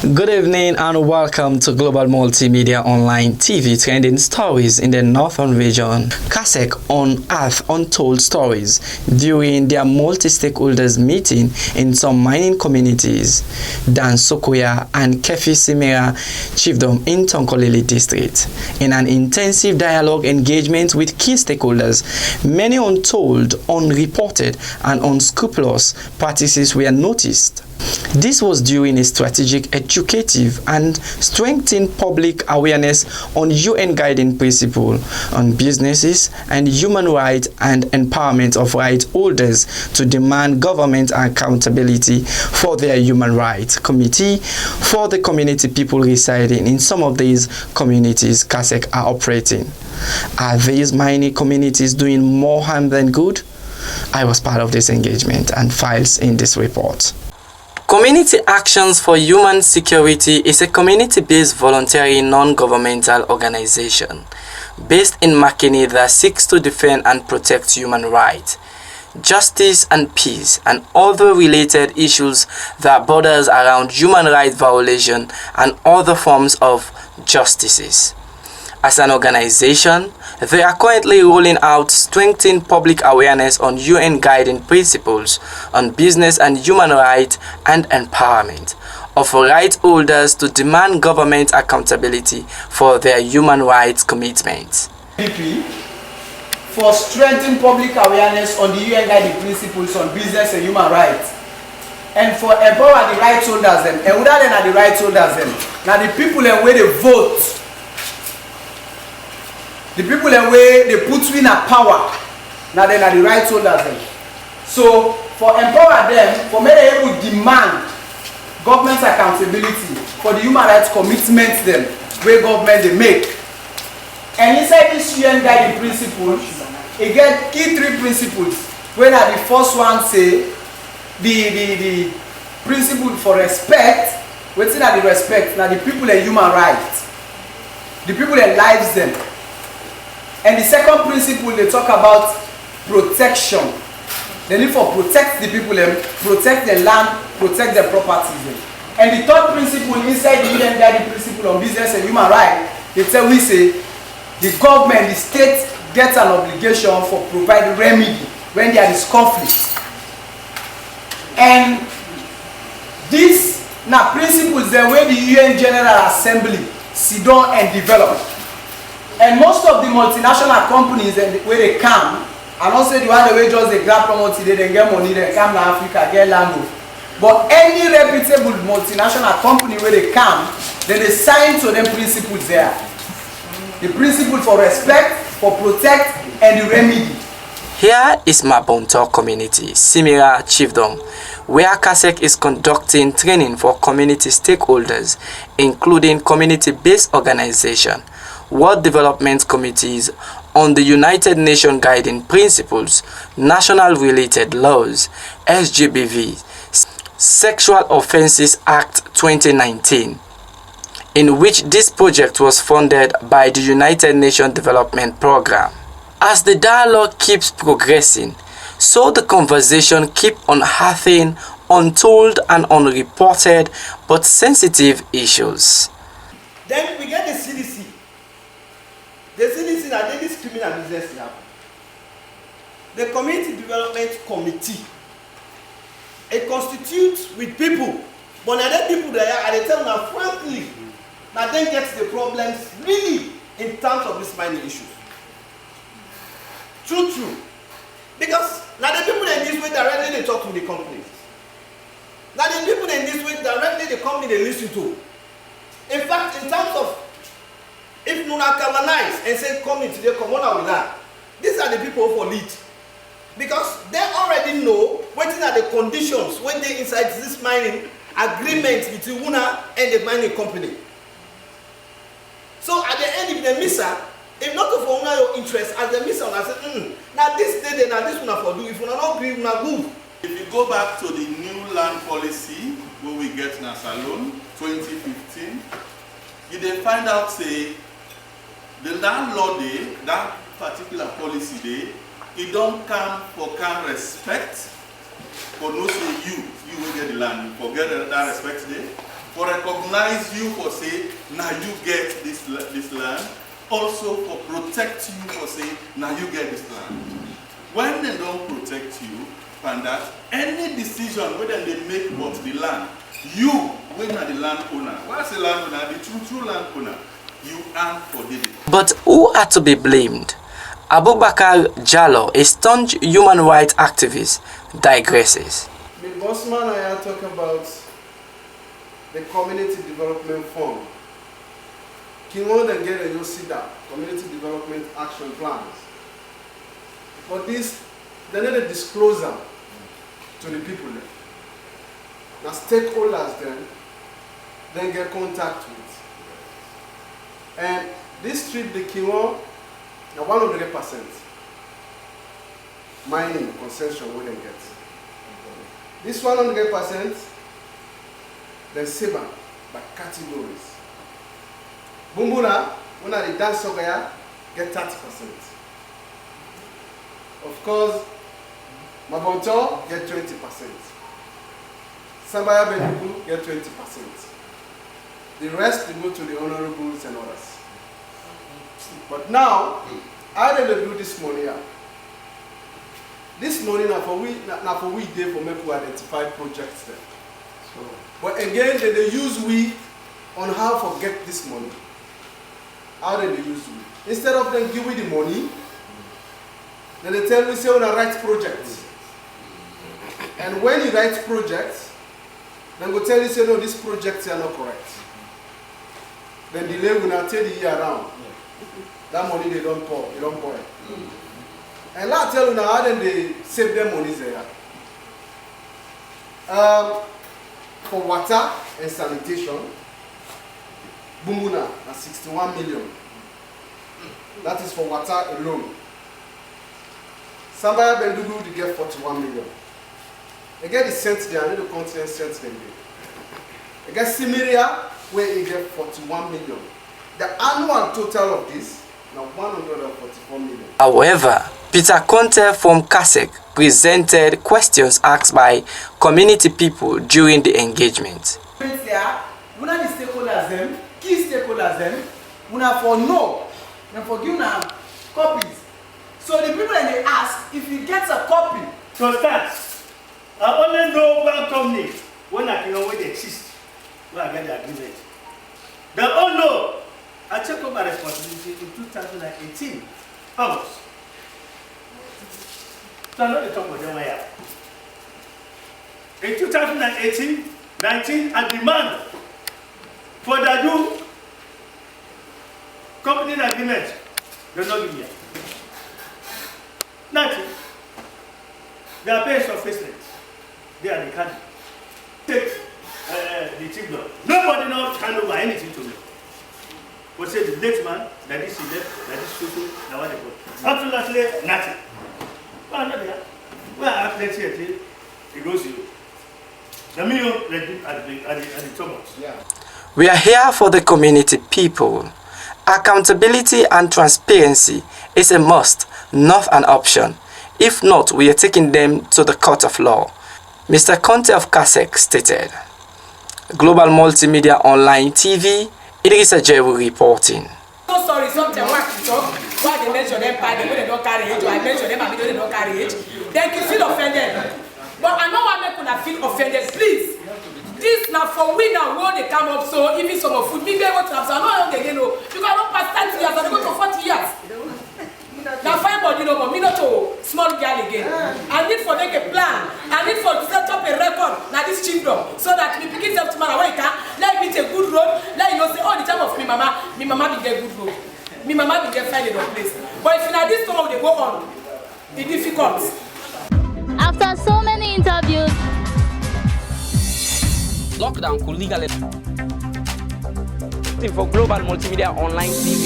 Good evening and welcome to Global Multimedia Online TV Trending Stories in the Northern Region. CAHsec Unearth Untold Stories during their multi-stakeholders meeting in some mining communities, Dansokoya and Kafesimra Chiefdoms in Tonkolili District. In an intensive dialogue engagement with key stakeholders, many untold, unreported and unscrupulous practices were noticed. This was during a strategic, educative and strengthening public awareness on UN guiding principle on businesses and human rights and empowerment of right holders to demand government accountability for their human rights committee for the community people residing in some of these communities CAHsec are operating. Are these mining communities doing more harm than good? I was part of this engagement and files in this report. Community Actions for Human Security is a community-based voluntary non-governmental organization based in McKinney that seeks to defend and protect human rights, justice and peace, and other related issues that borders around human rights violation and other forms of justices. As an organization, they are currently rolling out strengthening public awareness on UN guiding principles on business and human rights and empowerment of right holders to demand government accountability for their human rights commitments. For strengthening public awareness on the UN guiding principles on business and human rights, and for empower the right holders them, and without them are the right holders them. Now the people and where they vote. The people and way they put in a power, now they are the right holders. So for empower them, for many able demand government accountability for the human rights commitments them where government they make. And inside this UN guiding principles, it get key three principles. When are the first one say the principle for respect, what's in the respect? Now the people and human rights, the people and lives them. And the second principle, they talk about protection. They need for protect the people and protect the land, protect their properties. And the third principle inside the UN guiding principle on business and human rights, they tell we say the government, the state gets an obligation for providing remedy when there is conflict. And these now principles the way the UN General Assembly sit down and develop. And most of the multinational companies where they come, and also the one way just they grab promote today, they get money, they come to Africa, get land. But any reputable multinational company where they come, then they sign to them principles there. The principle for respect, for protect, and the remedy. Here is Mabonto community, Kafesimra Chiefdoms, where CAHsec is conducting training for community stakeholders, including community-based organizations, World Development Committees on the United Nations Guiding Principles, National Related Laws, SGBV, Sexual Offences Act 2019, in which this project was funded by the United Nations Development Programme. As the dialogue keeps progressing, so the conversation keeps unearthing untold and unreported but sensitive issues. Then we get the CDC. The CDC is a daily criminal business now. The Community Development Committee. It constitutes with people, but now the people there are they tell now frankly, now then gets the problems really in terms of this mining issues. True. Because now the people in this way directly they talk to the companies. Now the people in this way directly the company they listen to. In fact, in terms of if Nuna canonize and say come in today, come on with that. These are the people for lead. Because they already know what are the conditions when they inside this mining agreement between Una and the mining company. So at the end, if they miss her, if not for Una your interest, as they miss her, I say, now this day, now this one for do. If you not agree, una move. If you go back to the new land policy where we get NASA loan 2015, you then find out say the landlord day, that particular policy day, it don't come for can respect for no say you will get the land, forget that respect day. for recognize you for say, now you get this land, also for protect you for say, now you get this land. When they don't protect you, and that any decision whether they make about the land, you, when are the landowner, what's the landowner, the true landowner, you earn for it. But who are to be blamed? Abubakar Jallo, a staunch human rights activist, digresses. The bossman and I talk about the Community Development Fund. He want to get a UCDA, Community Development Action Plans. But this, they need a disclosure to the people there. Now stakeholders then get contact with. And this street, the Kiwon, now 100% mining concession we get. This 100%, then Seba by categories. Bumbuna, when I the Dansokoya, get 30%. Of course, Mabonto get 20%. Sambaya Benugu get 20%. The rest they go to the honorables and others. But now, how did they do this money? This money now for we day for make we identify projects there. So, but again, they use we on how to get this money. How did they use we? Instead of them give we the money, then they tell me say on a write projects. And when you write projects, then go tell you say no, these projects are not correct. Then delay will not take the year around. That money they don't pour, they don't pour it. And I tell you now how then they save their money there. For water and sanitation, Bumbuna at 61 million. That is for water alone. Sambaya Bendugu they get 41 million. They get the cents there, I need the continent cents them there. They get Simiria where they get 41 million. The annual total of this now 144 million. However, Peter Conte from CAHsec presented questions asked by community people during the engagement. One of the stakeholders them, key stakeholders them, una for no, and for give them copies. So the people that they ask if he gets a copy. So start. I only know one company when I can always exist, where I get the agreement. They all know. I took over my responsibility in 2018, August. So I'm not the top of them here. In 2018, 19, I demand for the new company agreement. They're not giving me. Nothing. They are paying surface rent. They are the country. Take the chiefdom. Nobody knows hand over anything to me. But say the late man, that is left, that is shooting, now what they go. Absolutely nothing. Well, not there. Well, I have let's say it goes you. The million at the top. Yeah. We are here for the community people. Accountability and transparency is a must, not an option. If not, we are taking them to the court of law. Mr. Conte of CAHsec stated. Global Multimedia Online TV, Idrissa Jeru reporting. So sorry, something why they mention them by the way they don't carry it, or I mention them and they don't carry it. They can feel offended. But I know why they could feel offended. Please. This now for we now when they come up so even some of food, maybe what have so I know how they know. Because I don't pass 30 years, I go to 40 years. Now fine body no more, me not to small girl again. I need for them a plan. I need for to set up a record now this chiefdom so that we begin up tomorrow when can let me take good road, let you know say all the time of me mama will get good road. Me mama will get find a place. But if you know this tomorrow they go on, it's difficult. After so many interviews, Lockdown could legally for Global Multimedia Online TV.